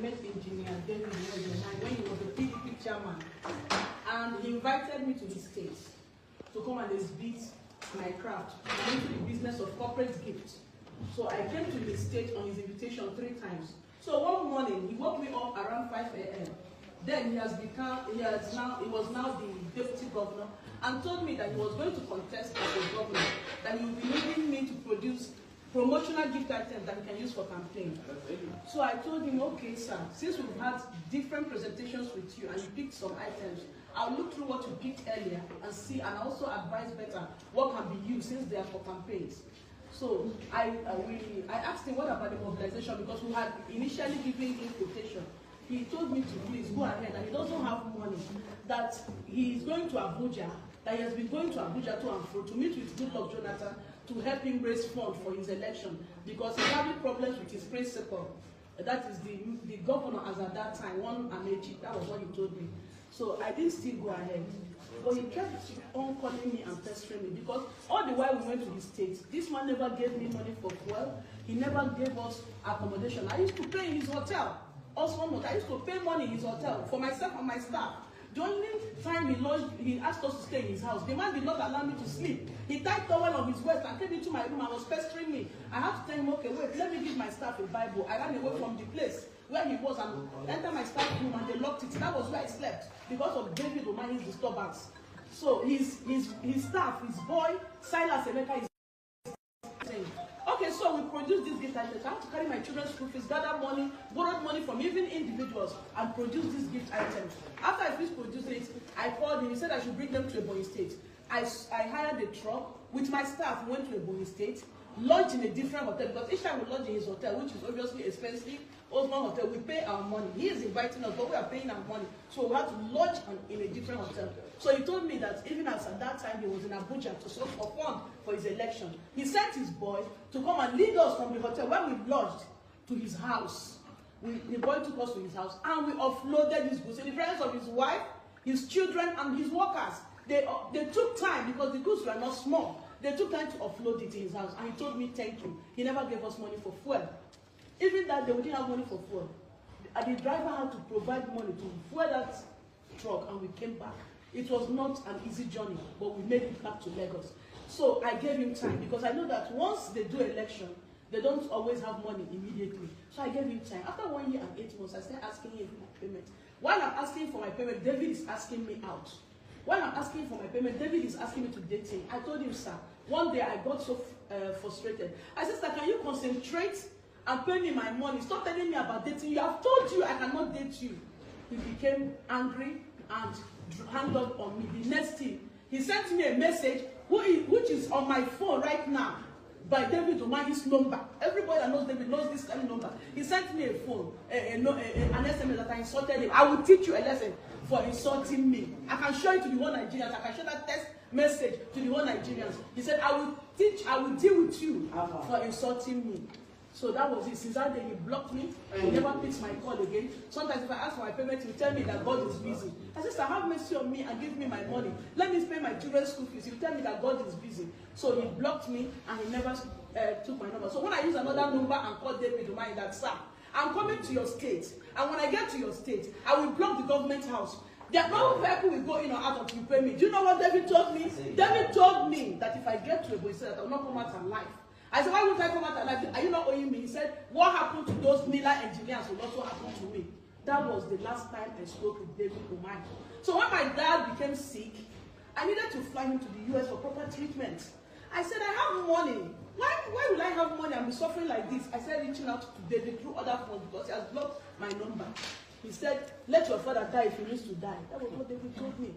met engineer David Umahi when he was the PDP chairman, and he invited me to his state to come and exhibit my craft into the business of corporate gifts. So I came to his state on his invitation 3 times. So one morning he woke me up around 5 a.m. Then he was now the deputy governor, and told me that he was going to contest as a governor, that he would be needing me to produce promotional gift items that we can use for campaign. So I told him, okay, sir, since we've had different presentations with you and you picked some items, I'll look through what you picked earlier and see, and also advise better what can be used since they are for campaigns. So I asked him what about the mobilization, because we had initially given him quotation. He told me to please go ahead, and he doesn't have money, that he is going to Abuja, that he has been going to Abuja to and fro to meet with Goodluck Jonathan to help him raise funds for his election, because he's having problems with his principal. That is the governor as at that time, one Amechi. That was what he told me. So I didn't still go ahead. But he kept on calling me and pestering me, because all the while we went to the States, this man never gave me money for fuel. He never gave us accommodation. I used to pay in his hotel. Also, I used to pay money in his hotel for myself and my staff. The only time he asked us to stay in his house, the man did not allow me to sleep. He tied towel on his waist and came into my room and was pestering me. I had to tell him, okay, wait, let me give my staff a Bible. I ran away from the place where he was and entered my staff room, and they locked it. That was where I slept because of David Umahi's disturbance. So his staff, his boy, Silas Emeka, is saying, okay, so we produce this gift items. I have to carry my children's school fees, gather money, borrowed money from even individuals, and produce these gift items. After I finished producing it, I called him. He said I should bring them to Ebonyi State. I hired a truck with my staff, went to Ebonyi State, lodged in a different hotel, because each time we lodge in his hotel, which is obviously expensive, Osman Hotel, we pay our money. He is inviting us, but we are paying our money. So we have to lodge in a different hotel. So he told me that even as at that time he was in Abuja to source for fund for his election, he sent his boy to come and lead us from the hotel where we lodged to his house. The boy took us to his house, and we offloaded his goods in the presence of his wife, his children, and his workers. They took time, because the goods were not small. They took time to offload it in his house, and he told me thank you. He never gave us money for fuel. Even that day, we didn't have money for fuel. The driver had to provide money to fuel that truck, and we came back. It was not an easy journey, but we made it back to Lagos. So I gave him time, because I know that once they do election, they don't always have money immediately. So I gave him time. After 1 year and 8 months, I started asking him for my payment. While I'm asking for my payment, David is asking me out. While I'm asking for my payment, David is asking me to date him. I told him, sir, one day I got so frustrated. I said, sir, can you concentrate and pay me my money? Stop telling me about dating you. I've told you I cannot date you. He became angry and hung up on me. The next thing, he sent me a message, which is on my phone right now, by David Umahi's number. Everybody that knows David knows this kind of number. He sent me a phone, an SMS that I insulted him. I will teach you a lesson for insulting me. I can show it to the whole Nigerians. I can show that text message to the whole Nigerians. He said, I will deal with you for insulting me. So that was it. Since that day, he blocked me. He never picks my call again. Sometimes if I ask for my payment, he will tell me that God is busy. I said, sir, have mercy on me and give me my money. Let me pay my children's school fees. He will tell me that God is busy. So he blocked me, and he never took my number. So when I use another number and call David Umahi, that, sir, I'm coming to your state. And when I get to your state, I will block the government house. The no vehicle will go in or out of you pay me. Do you know what David told me? David told me that if I get to a boy, he said that I will not come out alive. I said, why would I come out alive? Are you not owing me? He said, what happened to those Nila engineers will also happen to me. That was the last time I spoke with David Umahi. So when my dad became sick, I needed to fly him to the US for proper treatment. I said, I have money. Why will I have money and be suffering like this? I started reaching out to David through other phones, because he has blocked my number. He said, let your father die if he needs to die. That was what David told me.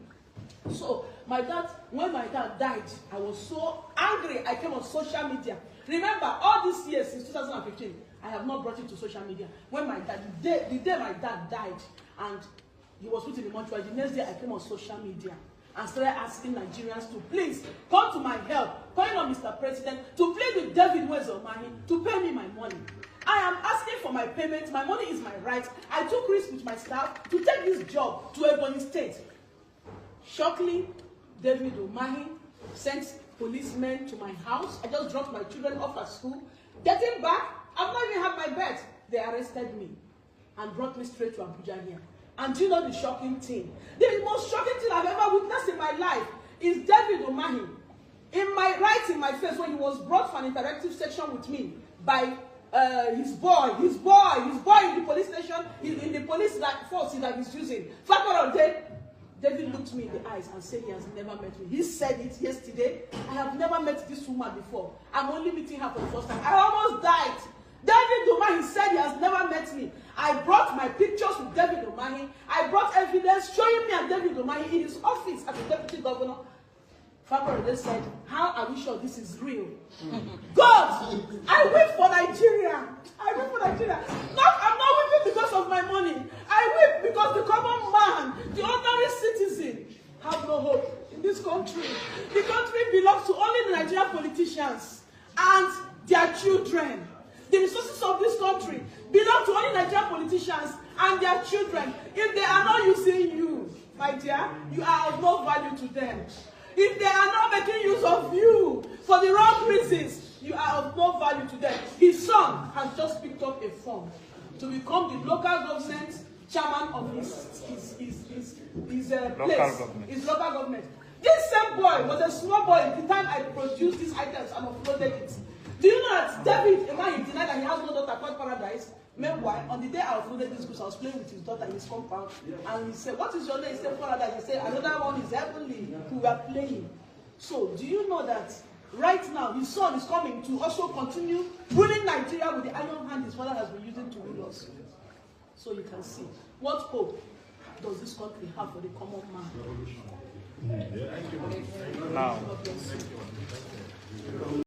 So when my dad died, I was so angry. I came on social media. Remember, all these years since 2015, I have not brought it to social media. When my dad, the day my dad died, and he was put in the mortuary, the next day I came on social media and started asking Nigerians to please come to my help, calling on Mr. President to plead with David Umahi to pay me my money. I am asking for my payment. My money is my right. I took risk with my staff to take this job to Ebonyi State. Shockingly, David Umahi sent policemen to my house. I just dropped my children off at school. Getting back, I've not even had my bed. They arrested me. and brought me straight to Abuja here. And do you know the shocking thing? The most shocking thing I've ever witnessed in my life is David Umahi. Right in my face, when he was brought for an interactive section with me by his boy in the police station, in the police force that he's using. David looked me in the eyes and said he has never met me. He said it yesterday. I have never met this woman before. I'm only meeting her for the first time. I almost died. David Umahi said he has never met me. I brought my pictures with David Umahi. I brought evidence showing me and David Umahi in his office as a deputy governor. Faborode said, how are we sure this is real? God, I weep for Nigeria. I weep for Nigeria. I'm not weeping because of my money. I weep because the common man, the ordinary citizen, have no hope in this country. The country belongs to only the Nigerian politicians and their children. The resources of this country belong to only Nigerian politicians and their children. If they are not using you, my dear, you are of no value to them. If they are not making use of you for the wrong reasons, you are of no value to them. His son has just picked up a form to become the local government chairman of his local government. This same boy was a small boy at the time I produced these items and uploaded it. Do you know that David Umahi denied that he has no daughter called Paradise? Meanwhile, on the day I uploaded this book, I was playing with his daughter in his compound, and he said, "What is your name?" He said, "Paradise." He said, "Another one is Heavenly." We were playing. So, do you know that right now his son is coming to also continue ruling Nigeria with the iron hand his father has been using to rule us? So you can see what hope does this country have for the common man. Now.